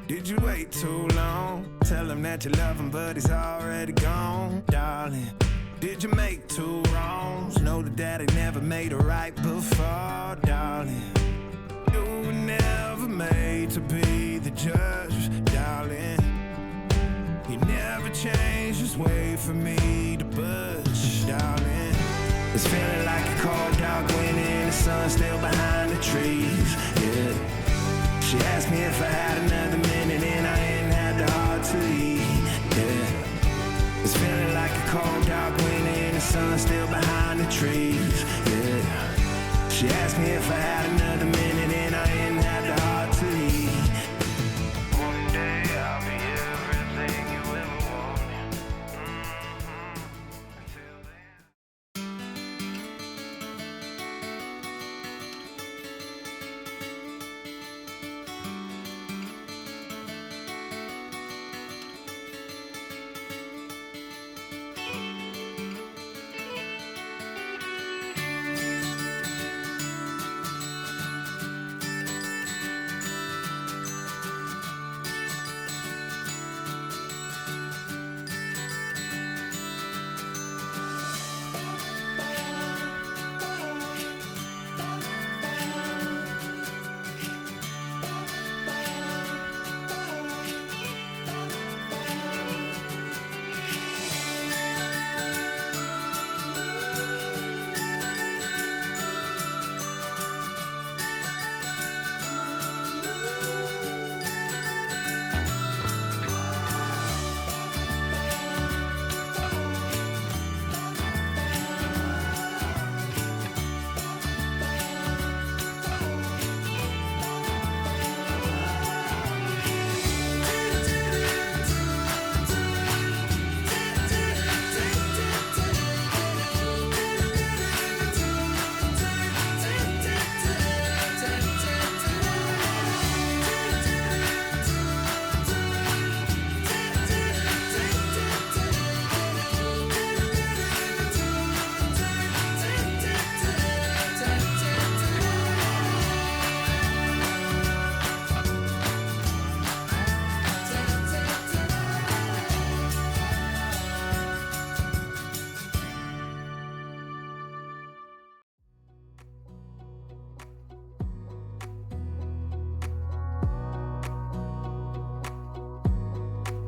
Did you wait too long? Tell him that you love him, but he's already gone, darling. Did you make two wrongs? Know that daddy never made a right before, darling. You were never made to be the judge, darling. He never changed his way for me to budge, darling. It's feeling like a cold dark winter, the sun still behind the trees, yeah. She asked me if I had another minute and I ain't had the heart to leave, yeah. It's feeling like a cold dark winter and the sun still behind the trees, yeah. She asked me if I had another minute and I ain't had the heart to leave. One day I'll be everything you ever wanted. Until then.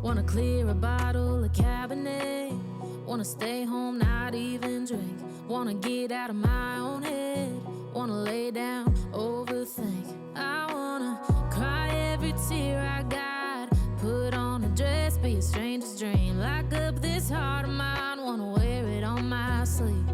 Wanna clear a bottle of Cabernet. Wanna stay home, not even drink. Wanna get out of my own head. Wanna lay down, overthink. I wanna cry every tear I got. Put on a dress, be a stranger's dream. Lock up this heart of mine, wanna wear it on my sleeve.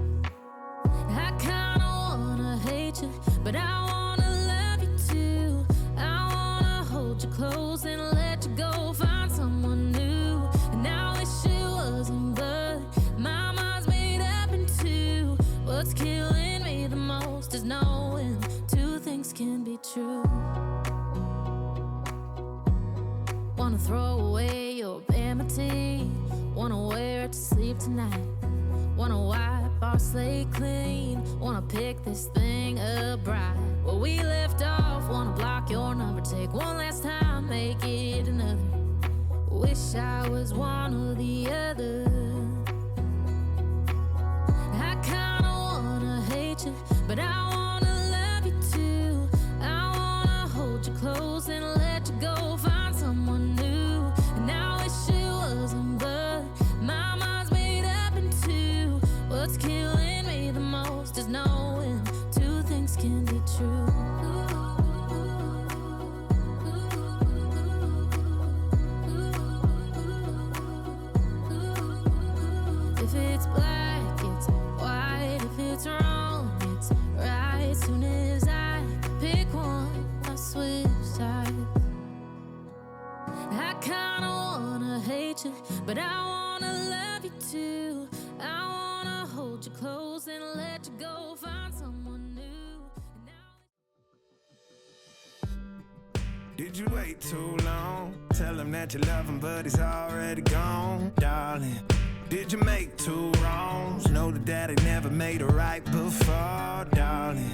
I kinda wanna hate you, but I wanna love you too. I wanna hold you close and let you go. Find someone new, and I wish it wasn't, but my mind's made up in two. What's killing me the most is knowing two things can be true. Wanna throw away your vanity. Wanna wear it to sleep tonight. Wanna wipe our slate clean. Wanna pick this thing up right where we left off. Wanna block your number, take one last time, make it another. Wish I was one or the other. I kinda wanna hate you, but I wanna love you too. I wanna hold you close and let you go. Find someone new, and I wish it wasn't, but my mind's made up in two. What's killing me the most is knowing two things can be true. If it's black, it's white. If it's wrong, it's right. Soon as I pick one, I switch sides. I kinda wanna hate you, but I wanna love you too. I wanna hold you close and let you go. Find someone new. And now Did you wait too long? Tell him that you love him, but he's already gone, darling. Did you make two wrongs? Know that daddy never made a right before, darling.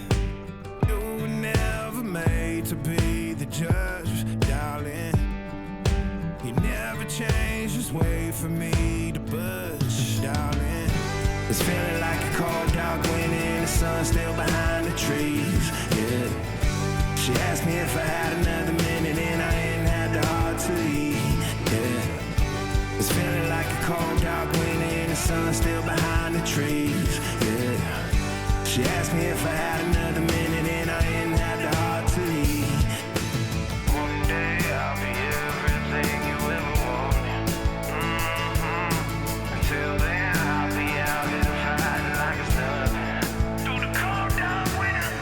You were never made to be the judge, darling. for me to budge, darling. It's feeling like a cold, dark winter and the sun still behind the trees, yeah. She asked me if I had another minute and I ain't had the heart to leave, yeah. It's feeling like a cold, dark winter and the sun still behind the trees, yeah. She asked me if I had another minute and I ain't had the heart to leave. One day I'll be everything you ever wanted. Until then I'll be out here fighting like it's nothing. Through the cold dark winter.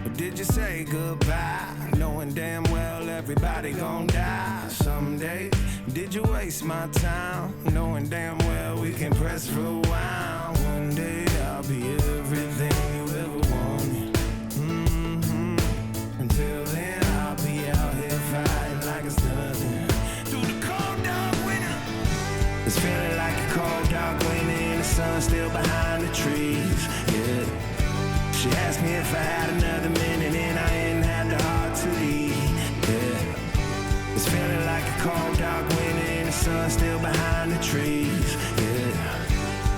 Or did you say goodbye, knowing damn well everybody gon' die someday? Did you waste my time, knowing damn well we can press rewind? One day I'll be everything you ever wanted. Until then I'll be out here fighting like it's nothing. Through the cold dark winter. It's feeling like a cold dark winter and the sun still behind the trees, yeah. She asked me if I had another minute and I ain't had the heart to leave, yeah. It's feeling like a cold dark winter and the sun still behind the trees, yeah.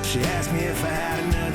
She asked me if I had another